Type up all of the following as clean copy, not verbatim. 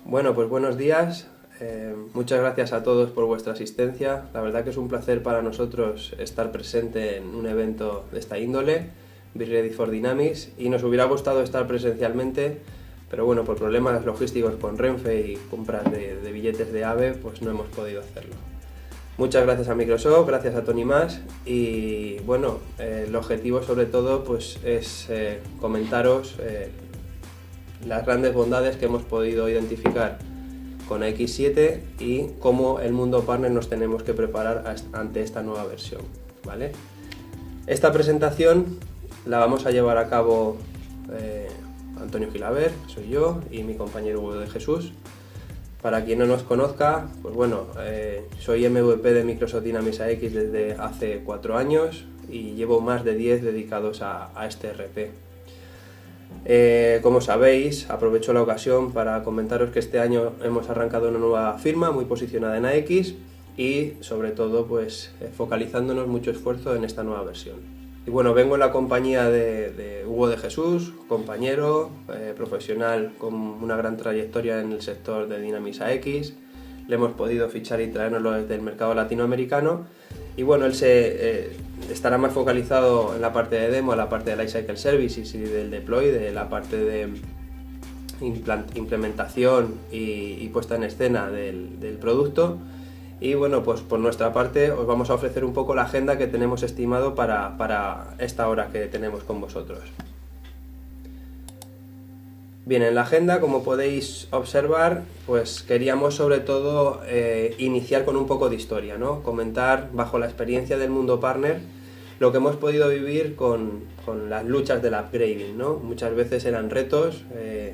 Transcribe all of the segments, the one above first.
Bueno, pues buenos días. Muchas gracias a todos por vuestra asistencia. La verdad que es un placer para nosotros estar presente en un evento de esta índole, Be Ready for Dynamics, y nos hubiera gustado estar presencialmente, pero bueno, por problemas logísticos con Renfe y compras de billetes de AVE, pues no hemos podido hacerlo. Muchas gracias a Microsoft, gracias a Tony Mas, y bueno, el objetivo sobre todo pues es comentaros las grandes bondades que hemos podido identificar con X7 y cómo el mundo partner nos tenemos que preparar ante esta nueva versión, ¿vale? Esta presentación la vamos a llevar a cabo Antonio Gilaber, soy yo, y mi compañero Hugo de Jesús. Para quien no nos conozca, pues bueno, soy MVP de Microsoft Dynamics AX desde hace 4 años y llevo más de 10 dedicados a este RP. Como sabéis, aprovecho la ocasión para comentaros que este año hemos arrancado una nueva firma muy posicionada en AX y sobre todo pues focalizándonos mucho esfuerzo en esta nueva versión. Y bueno, vengo en la compañía de Hugo de Jesús, compañero, profesional con una gran trayectoria en el sector de Dynamics AX. Le hemos podido fichar y traérnoslo desde el mercado latinoamericano. Y bueno, él estará más focalizado en la parte de demo, en la parte de Lifecycle Services y del deploy, de la parte de implementación y puesta en escena del producto. Y bueno, pues por nuestra parte os vamos a ofrecer un poco la agenda que tenemos estimado para esta hora que tenemos con vosotros. Bien, en la agenda, como podéis observar, pues queríamos sobre todo iniciar con un poco de historia, ¿no? Comentar bajo la experiencia del mundo partner lo que hemos podido vivir con las luchas del upgrading, ¿no? Muchas veces eran retos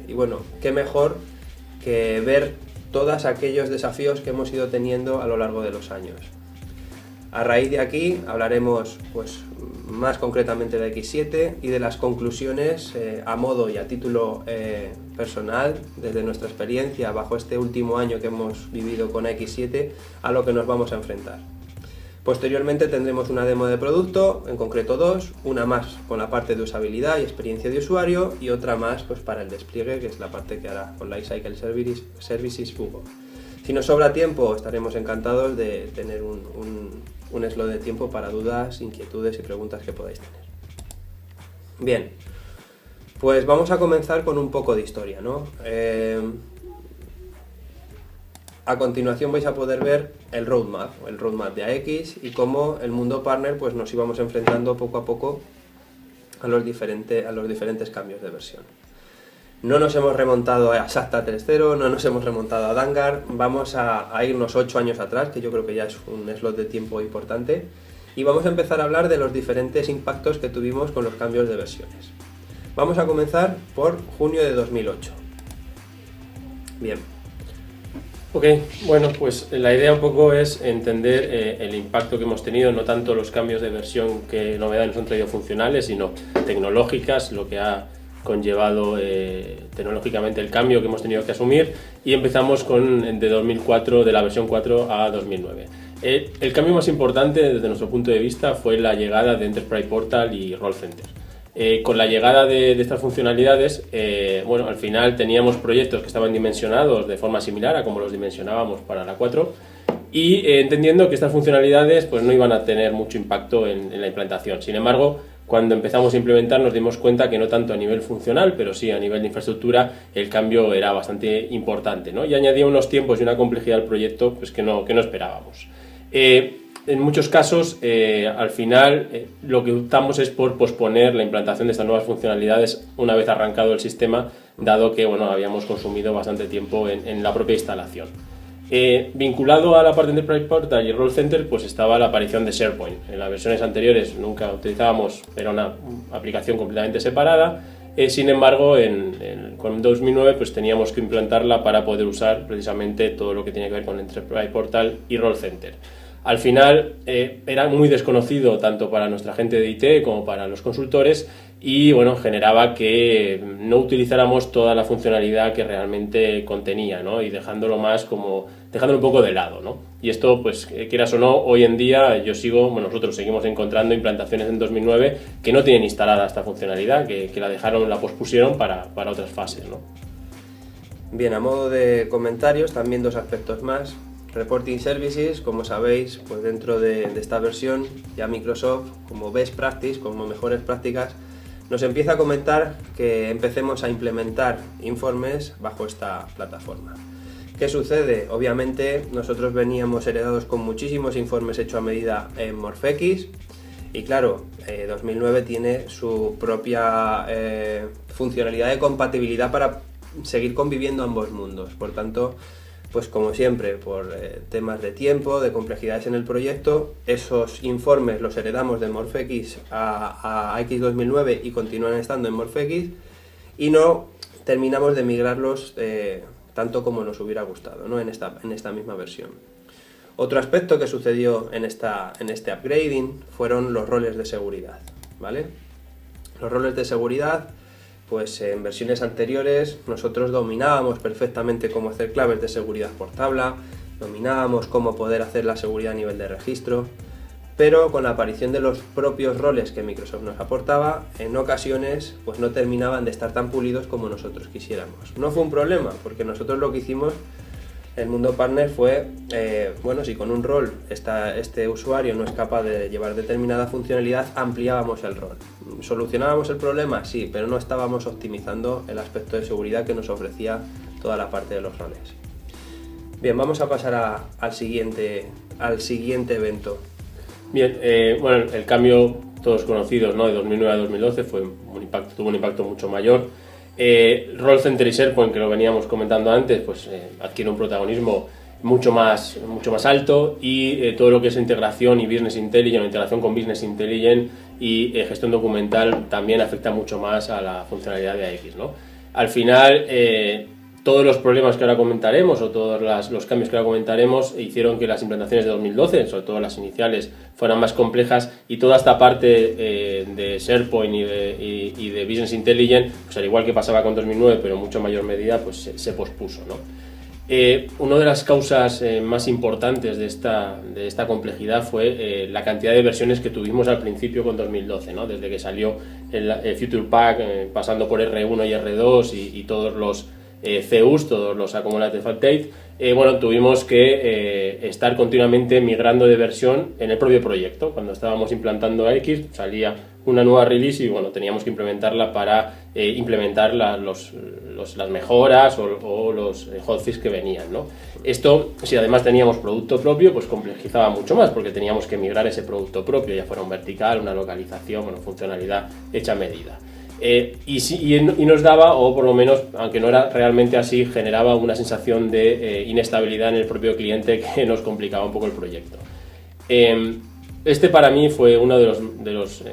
y bueno, qué mejor que ver todos aquellos desafíos que hemos ido teniendo a lo largo de los años. A raíz de aquí hablaremos pues más concretamente de X7 y de las conclusiones a modo y a título personal desde nuestra experiencia bajo este último año que hemos vivido con X7 a lo que nos vamos a enfrentar. Posteriormente tendremos una demo de producto, en concreto 2, una más con la parte de usabilidad y experiencia de usuario y otra más pues para el despliegue, que es la parte que hará con Lifecycle Services Hugo. Si nos sobra tiempo estaremos encantados de tener un slot de tiempo para dudas, inquietudes y preguntas que podáis tener. Bien, pues vamos a comenzar con un poco de historia, ¿no? A continuación vais a poder ver el roadmap de AX y cómo el mundo partner pues nos íbamos enfrentando poco a poco a los diferentes cambios de versión. No nos hemos remontado a SATA 3.0, no nos hemos remontado a Dangar, vamos a irnos 8 años atrás, que yo creo que ya es un slot de tiempo importante, y vamos a empezar a hablar de los diferentes impactos que tuvimos con los cambios de versiones. Vamos a comenzar por junio de 2008. Bien. Ok, bueno, pues la idea un poco es entender el impacto que hemos tenido, no tanto los cambios de versión que novedades nos han traído funcionales, sino tecnológicas, lo que ha conllevado tecnológicamente el cambio que hemos tenido que asumir, y empezamos de 2004, de la versión 4 a 2009. El cambio más importante desde nuestro punto de vista fue la llegada de Enterprise Portal y Role Center. Con la llegada de estas funcionalidades, bueno, al final teníamos proyectos que estaban dimensionados de forma similar a como los dimensionábamos para la 4 y entendiendo que estas funcionalidades pues, no iban a tener mucho impacto en la implantación. Sin embargo, cuando empezamos a implementar nos dimos cuenta que no tanto a nivel funcional, pero sí a nivel de infraestructura, el cambio era bastante importante, ¿no? Y añadía unos tiempos y una complejidad al proyecto pues, que no esperábamos. En muchos casos, al final, lo que optamos es por posponer la implantación de estas nuevas funcionalidades una vez arrancado el sistema, dado que bueno, habíamos consumido bastante tiempo en la propia instalación. Vinculado a la parte de Enterprise Portal y Role Center, pues estaba la aparición de SharePoint. En las versiones anteriores nunca utilizábamos, era una aplicación completamente separada. Sin embargo, con 2009 pues teníamos que implantarla para poder usar precisamente todo lo que tiene que ver con Enterprise Portal y Role Center. Al final era muy desconocido tanto para nuestra gente de IT como para los consultores y bueno, generaba que no utilizáramos toda la funcionalidad que realmente contenía, ¿no? Y dejándolo un poco de lado, ¿no? Y esto, pues quieras o no, hoy en día nosotros seguimos encontrando implantaciones en 2009 que no tienen instalada esta funcionalidad, que la pospusieron para otras fases, ¿no? Bien, a modo de comentarios, también dos aspectos más. Reporting Services, como sabéis, pues dentro de esta versión ya Microsoft, como best practice, como mejores prácticas, nos empieza a comentar que empecemos a implementar informes bajo esta plataforma. ¿Qué sucede? Obviamente nosotros veníamos heredados con muchísimos informes hechos a medida en MorphX y claro, 2009 tiene su propia funcionalidad de compatibilidad para seguir conviviendo ambos mundos. Por tanto, pues como siempre, por temas de tiempo, de complejidades en el proyecto, esos informes los heredamos de MorphX a X2009 y continúan estando en MorphX y no terminamos de migrarlos tanto como nos hubiera gustado, ¿no? en esta misma versión. Otro aspecto que sucedió en este upgrading fueron los roles de seguridad, ¿vale? Los roles de seguridad, pues en versiones anteriores nosotros dominábamos perfectamente cómo hacer claves de seguridad por tabla, dominábamos cómo poder hacer la seguridad a nivel de registro, pero con la aparición de los propios roles que Microsoft nos aportaba, en ocasiones pues no terminaban de estar tan pulidos como nosotros quisiéramos. No fue un problema, porque nosotros lo que hicimos, el mundo partner, fue, bueno, si con un rol este usuario no es capaz de llevar determinada funcionalidad, ampliábamos el rol. ¿Solucionábamos el problema? Sí, pero no estábamos optimizando el aspecto de seguridad que nos ofrecía toda la parte de los roles. Bien, vamos a pasar al siguiente evento. Bien, bueno, el cambio, todos conocidos, ¿no? De 2009 a 2012 tuvo un impacto mucho mayor. Role Center y SharePoint, que lo veníamos comentando antes, pues adquiere un protagonismo mucho más alto y todo lo que es integración y Business Intelligence, integración con Business Intelligence y gestión documental también afecta mucho más a la funcionalidad de AX, ¿no? Al final, todos los problemas que ahora comentaremos o todos los cambios que ahora comentaremos hicieron que las implantaciones de 2012, sobre todo las iniciales, fueran más complejas y toda esta parte de SharePoint y de Business Intelligence, pues al igual que pasaba con 2009, pero en mucho mayor medida, pues se pospuso, ¿no? Una de las causas más importantes de esta complejidad fue la cantidad de versiones que tuvimos al principio con 2012, ¿no? Desde que salió el Future Pack, pasando por R1 y R2 y todos los CUs, todos los Accumulated Update, bueno, tuvimos que estar continuamente migrando de versión en el propio proyecto. Cuando estábamos implantando X, salía una nueva release y bueno, teníamos que implementarla para implementar las mejoras o los hotfix que venían, ¿no? Esto, si además teníamos producto propio, pues complejizaba mucho más porque teníamos que migrar ese producto propio, ya fuera un vertical, una localización, bueno, funcionalidad hecha a medida. Y nos daba, o por lo menos, aunque no era realmente así, generaba una sensación de inestabilidad en el propio cliente que nos complicaba un poco el proyecto. Este para mí fue uno de los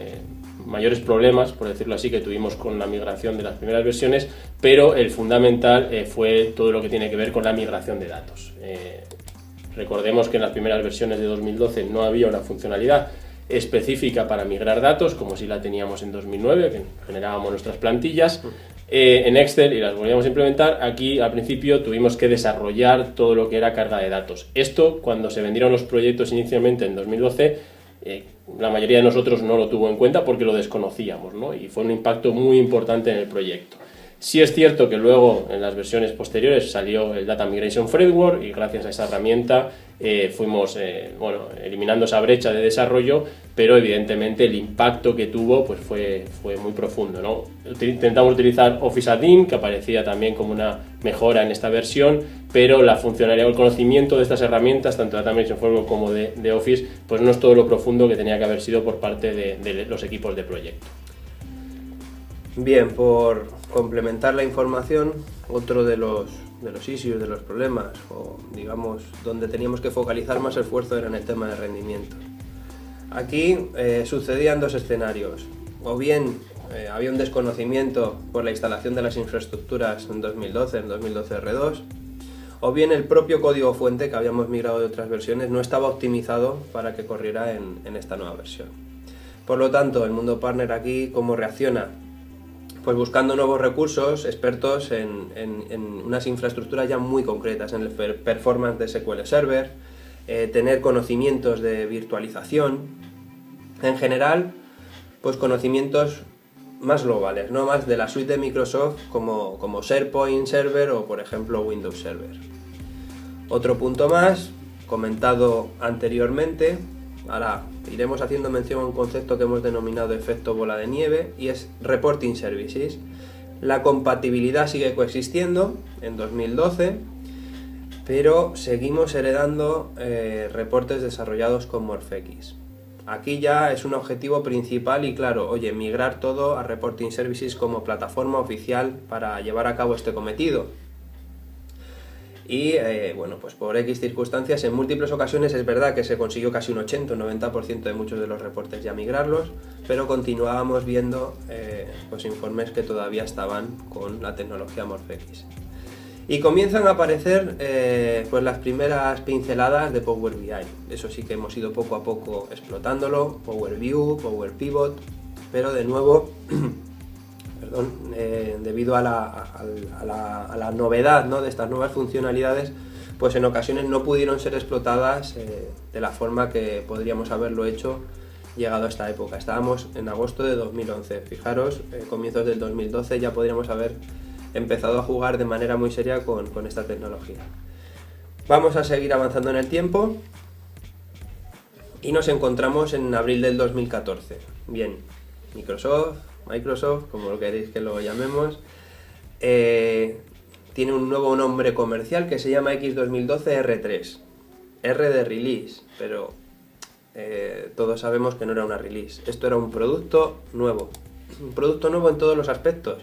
mayores problemas, por decirlo así, que tuvimos con la migración de las primeras versiones, pero el fundamental fue todo lo que tiene que ver con la migración de datos. Recordemos que en las primeras versiones de 2012 no había una funcionalidad específica para migrar datos, como si la teníamos en 2009, que generábamos nuestras plantillas en Excel y las volvíamos a implementar. Aquí al principio tuvimos que desarrollar todo lo que era carga de datos. Esto, cuando se vendieron los proyectos inicialmente en 2012, la mayoría de nosotros no lo tuvo en cuenta porque lo desconocíamos, ¿no? Y fue un impacto muy importante en el proyecto. Sí es cierto que luego en las versiones posteriores salió el Data Migration Framework y gracias a esa herramienta fuimos bueno, eliminando esa brecha de desarrollo, pero evidentemente el impacto que tuvo pues fue muy profundo, ¿no? Intentamos utilizar Office Add-in, que aparecía también como una mejora en esta versión, pero la funcionalidad o el conocimiento de estas herramientas, tanto de Data Migration Framework como de Office, pues no es todo lo profundo que tenía que haber sido por parte de los equipos de proyecto. Bien, por complementar la información, otro de los issues, de los problemas, o digamos, donde teníamos que focalizar más esfuerzo era en el tema de rendimiento. Aquí sucedían dos escenarios, o bien había un desconocimiento por la instalación de las infraestructuras en 2012 R2, o bien el propio código fuente que habíamos migrado de otras versiones no estaba optimizado para que corriera en esta nueva versión. Por lo tanto, el mundo partner aquí, ¿cómo reacciona? Pues buscando nuevos recursos, expertos en unas infraestructuras ya muy concretas, en el performance de SQL Server, tener conocimientos de virtualización, en general, pues conocimientos más globales, ¿no? Más de la suite de Microsoft como SharePoint Server o por ejemplo Windows Server. Otro punto más, comentado anteriormente, ahora iremos haciendo mención a un concepto que hemos denominado efecto bola de nieve y es Reporting Services. La compatibilidad sigue coexistiendo en 2012, pero seguimos heredando reportes desarrollados con MorphX. Aquí ya es un objetivo principal y claro, oye, migrar todo a Reporting Services como plataforma oficial para llevar a cabo este cometido. Y bueno, pues por X circunstancias, en múltiples ocasiones es verdad que se consiguió casi un 80 o 90% de muchos de los reportes ya migrarlos, pero continuábamos viendo pues informes que todavía estaban con la tecnología MorphX. Y comienzan a aparecer pues las primeras pinceladas de Power BI. Eso sí que hemos ido poco a poco explotándolo, Power View, Power Pivot, pero de nuevo, debido a la novedad, ¿no?, de estas nuevas funcionalidades, pues en ocasiones no pudieron ser explotadas de la forma que podríamos haberlo hecho llegado a esta época. Estábamos en agosto de 2011, fijaros, comienzos del 2012 ya podríamos haber empezado a jugar de manera muy seria con esta tecnología. Vamos a seguir avanzando en el tiempo y nos encontramos en abril del 2014. Bien, Microsoft, como lo queréis que lo llamemos, tiene un nuevo nombre comercial que se llama X2012 R3. R de release, pero todos sabemos que no era una release. Esto era un producto nuevo en todos los aspectos.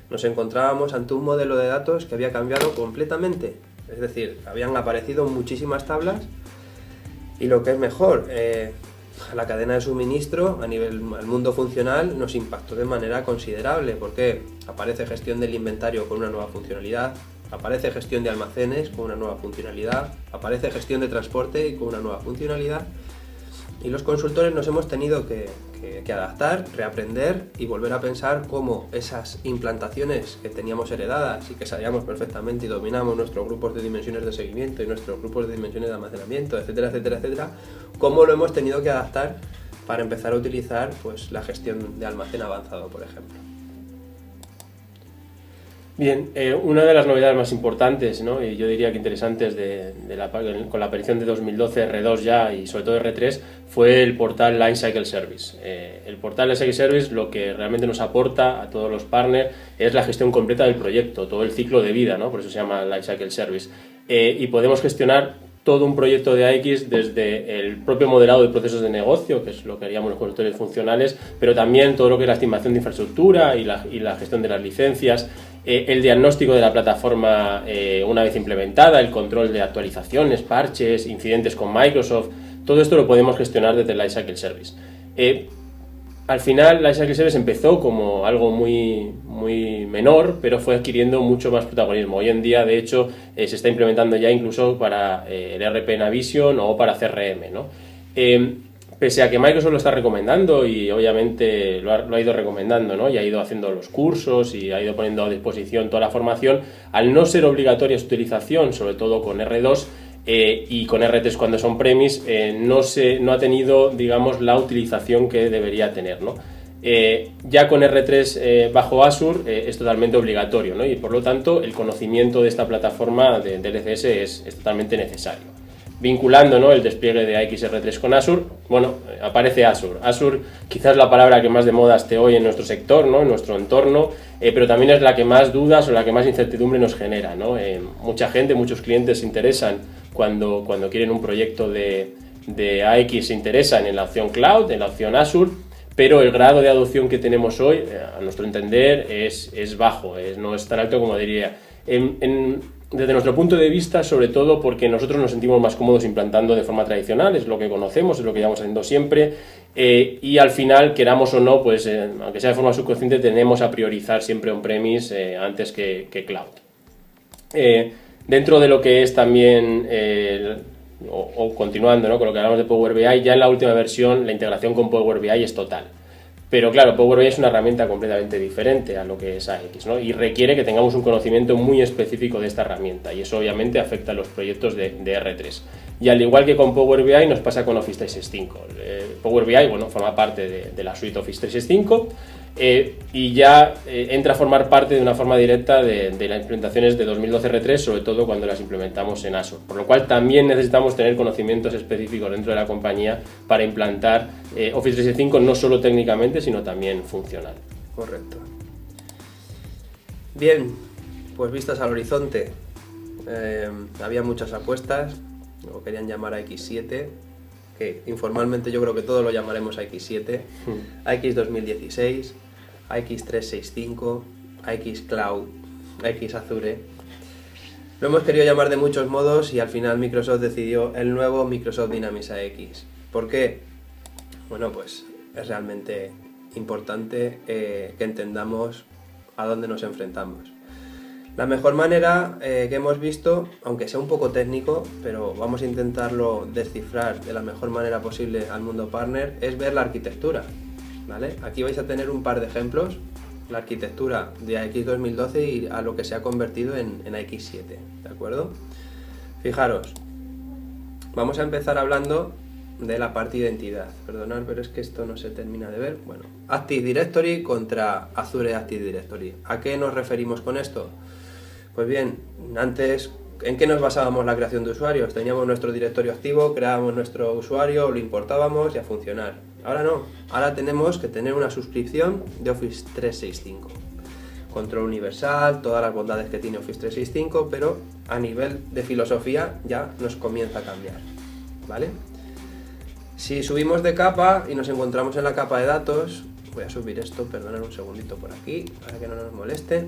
Nos encontrábamos ante un modelo de datos que había cambiado completamente, es decir, habían aparecido muchísimas tablas y lo que es mejor, la cadena de suministro a nivel al mundo funcional nos impactó de manera considerable porque aparece gestión del inventario con una nueva funcionalidad, aparece gestión de almacenes con una nueva funcionalidad, aparece gestión de transporte con una nueva funcionalidad y los consultores nos hemos tenido que adaptar, reaprender y volver a pensar cómo esas implantaciones que teníamos heredadas y que sabíamos perfectamente y dominamos nuestros grupos de dimensiones de seguimiento y nuestros grupos de dimensiones de almacenamiento, etcétera, etcétera, etcétera, cómo lo hemos tenido que adaptar para empezar a utilizar pues, la gestión de almacén avanzado, por ejemplo. Bien, una de las novedades más importantes, ¿no?, y yo diría que interesantes con la aparición de 2012 R2 ya y sobre todo R3 fue el portal Lifecycle Service. El portal Lifecycle Service lo que realmente nos aporta a todos los partners es la gestión completa del proyecto, todo el ciclo de vida, ¿no?, por eso se llama Lifecycle Service. Y podemos gestionar todo un proyecto de AX desde el propio modelado de procesos de negocio, que es lo que haríamos los consultores funcionales, pero también todo lo que es la estimación de infraestructura y la gestión de las licencias, el diagnóstico de la plataforma una vez implementada, el control de actualizaciones, parches, incidentes con Microsoft, todo esto lo podemos gestionar desde Lifecycle Service. Al final, Lifecycle Service empezó como algo muy menor, pero fue adquiriendo mucho más protagonismo. Hoy en día, de hecho, se está implementando ya incluso para el ERP Navision o para CRM, ¿no? Pese a que Microsoft lo está recomendando y obviamente lo ha ido recomendando, ¿no?, y ha ido haciendo los cursos y ha ido poniendo a disposición toda la formación, al no ser obligatoria su utilización, sobre todo con R2, y con R3 cuando son premise, no ha tenido, digamos, la utilización que debería tener, ¿no? Ya con R3 bajo Azure es totalmente obligatorio, ¿no?, y por lo tanto el conocimiento de esta plataforma de LCS es totalmente necesario. Vinculando, ¿no?, el despliegue de AXR3 con Azure, bueno, aparece Azure. Azure quizás es la palabra que más de moda esté hoy en nuestro sector, ¿no?, en nuestro entorno, pero también es la que más dudas o la que más incertidumbre nos genera, ¿no? Mucha gente, muchos clientes se interesan cuando quieren un proyecto de AX, se interesan en la opción Cloud, en la opción Azure, pero el grado de adopción que tenemos hoy, a nuestro entender, es bajo, no es tan alto como diría. Desde nuestro punto de vista, sobre todo porque nosotros nos sentimos más cómodos implantando de forma tradicional, es lo que conocemos, es lo que llevamos haciendo siempre, y al final, queramos o no, pues aunque sea de forma subconsciente, tenemos a priorizar siempre on-premise antes que cloud. Dentro de lo que es también, continuando, ¿no?, con lo que hablamos de Power BI, ya en la última versión la integración con Power BI es total. Pero claro, Power BI es una herramienta completamente diferente a lo que es AX, ¿no?, y requiere que tengamos un conocimiento muy específico de esta herramienta, y eso obviamente afecta a los proyectos de R3. Y al igual que con Power BI nos pasa con Office 365. Power BI, bueno, forma parte de la suite Office 365, y ya entra a formar parte de una forma directa de las implementaciones de 2012 R3, sobre todo cuando las implementamos en Azure, por lo cual también necesitamos tener conocimientos específicos dentro de la compañía para implantar Office 365 no solo técnicamente, sino también funcional. Correcto. Bien, pues vistas al horizonte, había muchas apuestas, lo querían llamar a X7, que informalmente yo creo que todos lo llamaremos a X7, AX 2016, AX 365, AX Cloud, AX Azure. Lo hemos querido llamar de muchos modos y al final Microsoft decidió el nuevo Microsoft Dynamics AX. ¿Por qué? Bueno, pues es realmente importante que entendamos a dónde nos enfrentamos. La mejor manera que hemos visto, aunque sea un poco técnico, pero vamos a intentarlo descifrar de la mejor manera posible al mundo partner, es ver la arquitectura, ¿vale? Aquí vais a tener un par de ejemplos, la arquitectura de AX 2012 y a lo que se ha convertido en AX7, ¿de acuerdo? Fijaros, vamos a empezar hablando de la parte identidad. Perdonad, pero es que esto no se termina de ver. Bueno, Active Directory contra Azure Active Directory. ¿A qué nos referimos con esto? Pues bien, antes, ¿en qué nos basábamos la creación de usuarios? Teníamos nuestro directorio activo, creábamos nuestro usuario, lo importábamos y a funcionar. Ahora no, ahora tenemos que tener una suscripción de Office 365. Control universal, todas las bondades que tiene Office 365, pero a nivel de filosofía ya nos comienza a cambiar, ¿vale? Si subimos de capa y nos encontramos en la capa de datos, voy a subir esto, perdonad un segundito por aquí, para que no nos moleste.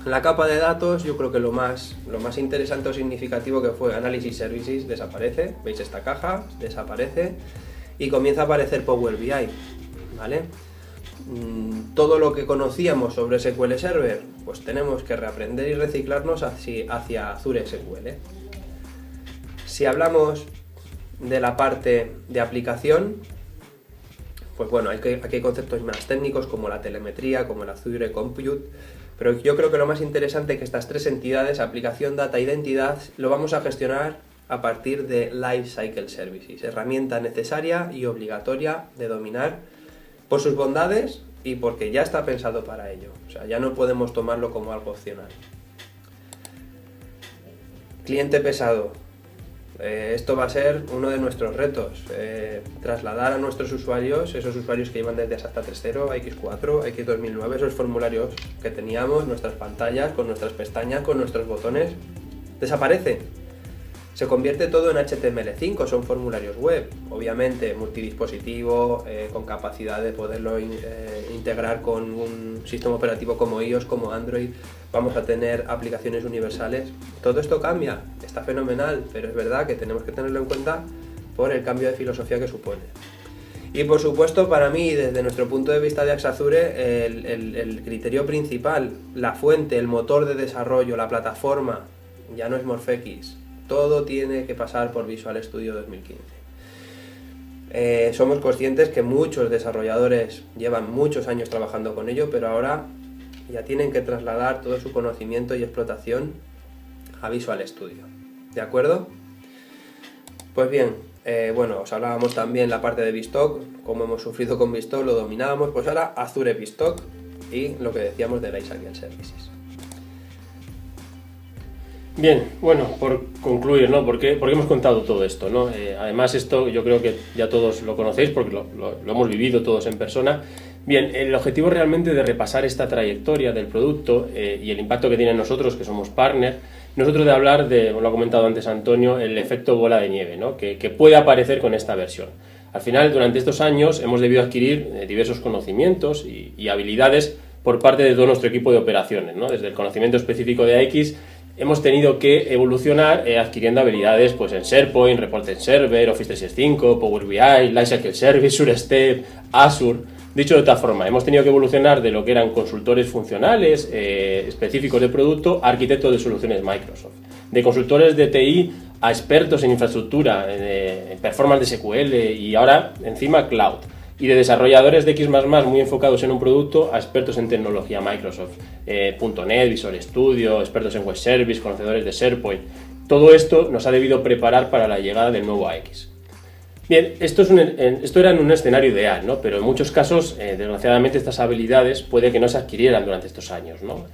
En la capa de datos yo creo que lo más interesante o significativo que fue Analysis Services desaparece, veis esta caja, desaparece y comienza a aparecer Power BI, ¿vale? Todo lo que conocíamos sobre SQL Server, pues tenemos que reaprender y reciclarnos hacia Azure SQL. Si hablamos de la parte de aplicación, pues bueno, aquí hay conceptos más técnicos como la telemetría, como el Azure Compute, pero yo creo que lo más interesante es que estas tres entidades, aplicación, data, identidad, lo vamos a gestionar a partir de Lifecycle Services, herramienta necesaria y obligatoria de dominar por sus bondades y porque ya está pensado para ello, o sea, ya no podemos tomarlo como algo opcional. Cliente pesado. Esto va a ser uno de nuestros retos, trasladar a nuestros usuarios, esos usuarios que iban desde SATA 3.0, X4, X2009, esos formularios que teníamos, nuestras pantallas, con nuestras pestañas, con nuestros botones, desaparece. Se convierte todo en HTML5, son formularios web, obviamente multidispositivo, con capacidad de poderlo integrar con un sistema operativo como iOS, como Android, vamos a tener aplicaciones universales. Todo esto cambia, está fenomenal, pero es verdad que tenemos que tenerlo en cuenta por el cambio de filosofía que supone. Y por supuesto, para mí, desde nuestro punto de vista de AX Azure, el criterio principal, la fuente, el motor de desarrollo, la plataforma, ya no es MorphX. Todo tiene que pasar por Visual Studio 2015. Somos conscientes que muchos desarrolladores llevan muchos años trabajando con ello, pero ahora ya tienen que trasladar todo su conocimiento y explotación a Visual Studio. ¿De acuerdo? Pues bien, bueno, os hablábamos también la parte de vStock, cómo hemos sufrido con vStock, lo dominábamos, pues ahora Azure vStock y lo que decíamos de Lifecycle Services. Bien, bueno, por concluir, ¿no? ¿Por qué hemos contado todo esto, ¿no? Además, esto yo creo que ya todos lo conocéis porque lo hemos vivido todos en persona. Bien, el objetivo realmente de repasar esta trayectoria del producto y el impacto que tiene en nosotros, que somos partner, nosotros de hablar de, lo ha comentado antes Antonio, el efecto bola de nieve, ¿no? que puede aparecer con esta versión. Al final, durante estos años hemos debido adquirir diversos conocimientos y habilidades por parte de todo nuestro equipo de operaciones, ¿no? Desde el conocimiento específico de AX, hemos tenido que evolucionar adquiriendo habilidades pues, en SharePoint, Report and Server, Office 365, Power BI, Lifecycle Service, SureStep, Azure. Dicho de otra forma, hemos tenido que evolucionar de lo que eran consultores funcionales específicos de producto a arquitectos de soluciones Microsoft. De consultores de TI a expertos en infraestructura, en performance de SQL y ahora encima Cloud. Y de desarrolladores de X++ muy enfocados en un producto a expertos en tecnología Microsoft, .NET, Visual Studio, expertos en Web Service, conocedores de SharePoint. Todo esto nos ha debido preparar para la llegada del nuevo AX. Bien, esto era en un escenario ideal, ¿no? Pero en muchos casos, desgraciadamente, estas habilidades puede que no se adquirieran durante estos años, ¿no?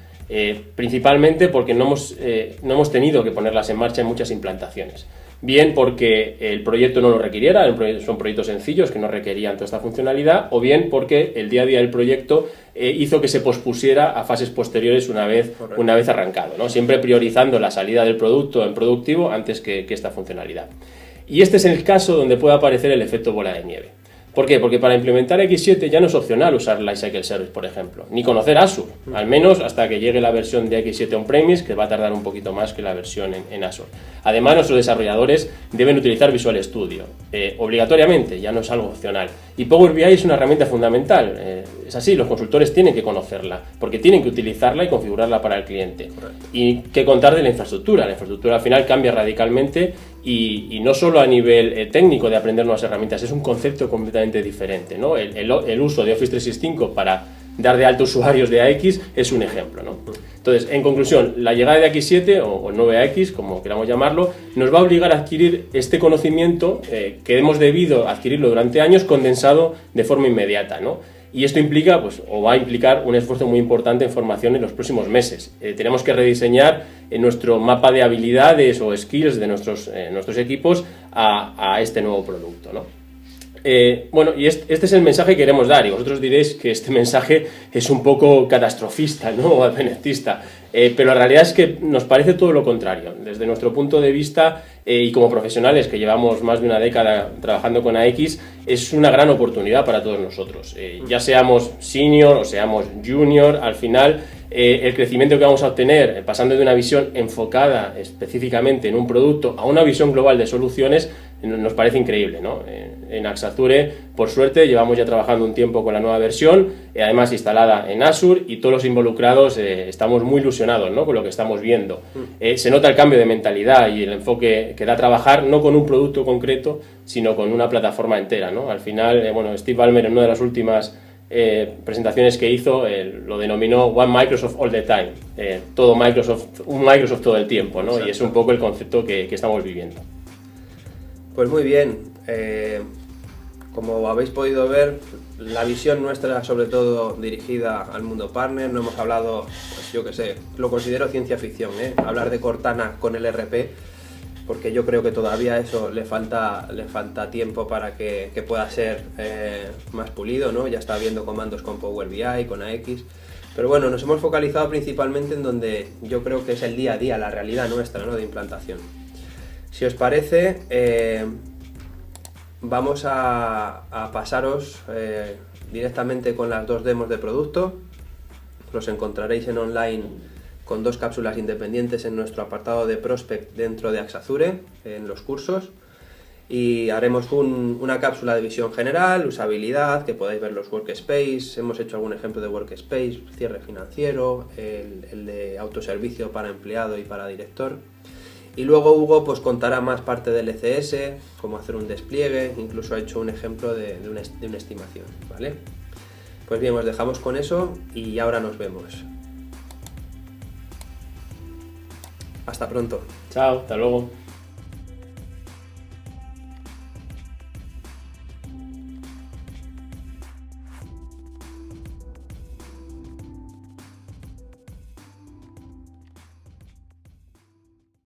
Principalmente porque no hemos tenido que ponerlas en marcha en muchas implantaciones. Bien porque el proyecto no lo requiriera, son proyectos sencillos que no requerían toda esta funcionalidad, o bien porque el día a día del proyecto hizo que se pospusiera a fases posteriores una vez arrancado, ¿no? Siempre priorizando la salida del producto en productivo antes que esta funcionalidad. Y este es el caso donde puede aparecer el efecto bola de nieve. ¿Por qué? Porque para implementar X7 ya no es opcional usar Lifecycle Service, por ejemplo, ni conocer Azure, al menos hasta que llegue la versión de X7 on-premise, que va a tardar un poquito más que la versión en Azure. Además, nuestros desarrolladores deben utilizar Visual Studio, obligatoriamente, ya no es algo opcional. Y Power BI es una herramienta fundamental, es así, los consultores tienen que conocerla, porque tienen que utilizarla y configurarla para el cliente. Correcto. Y qué contar de la infraestructura al final cambia radicalmente y no solo a nivel técnico de aprender nuevas herramientas, es un concepto completamente diferente, ¿no? El uso de Office 365 para dar de alta usuarios de AX es un ejemplo, ¿no? Entonces, en conclusión, la llegada de X7 o 9AX, como queramos llamarlo, nos va a obligar a adquirir este conocimiento que hemos debido adquirirlo durante años condensado de forma inmediata, ¿no? Y esto implica, o va a implicar un esfuerzo muy importante en formación en los próximos meses. Tenemos que rediseñar nuestro mapa de habilidades o skills de nuestros equipos a este nuevo producto, ¿no? Bueno, y este es el mensaje que queremos dar, y vosotros diréis que este mensaje es un poco catastrofista, ¿no? O adventista, pero la realidad es que nos parece todo lo contrario. Desde nuestro punto de vista, y como profesionales que llevamos más de una década trabajando con AX, es una gran oportunidad para todos nosotros. Ya seamos senior o seamos junior, al final el crecimiento que vamos a obtener pasando de una visión enfocada específicamente en un producto a una visión global de soluciones nos parece increíble, ¿no? En Axazure, por suerte, llevamos ya trabajando un tiempo con la nueva versión, además instalada en Azure, y todos los involucrados estamos muy ilusionados, ¿no? Con lo que estamos viendo. Se nota el cambio de mentalidad y el enfoque que da trabajar no con un producto concreto, sino con una plataforma entera, ¿no? Al final, Steve Ballmer en una de las últimas presentaciones que hizo lo denominó One Microsoft All the Time, todo Microsoft, un Microsoft todo el tiempo, ¿no? Exacto. Y es un poco el concepto que estamos viviendo. Pues muy bien, como habéis podido ver, la visión nuestra sobre todo dirigida al mundo partner, no hemos hablado, pues yo que sé, lo considero ciencia ficción, hablar de Cortana con el RP, porque yo creo que todavía eso le falta tiempo para que pueda ser más pulido, ¿no? Ya está viendo comandos con Power BI, con AX, pero bueno, nos hemos focalizado principalmente en donde yo creo que es el día a día, la realidad nuestra, ¿no? De implantación. Si os parece, vamos a pasaros directamente con las dos demos de producto. Los encontraréis en online con dos cápsulas independientes en nuestro apartado de Prospect dentro de Axazure, en los cursos. Y haremos una cápsula de visión general, usabilidad, que podáis ver los workspace, hemos hecho algún ejemplo de workspace, cierre financiero, el de autoservicio para empleado y para director. Y luego Hugo pues contará más parte del ECS, cómo hacer un despliegue, incluso ha hecho un ejemplo de una estimación, ¿vale? Pues bien, os dejamos con eso y ahora nos vemos. Hasta pronto. Chao, hasta luego.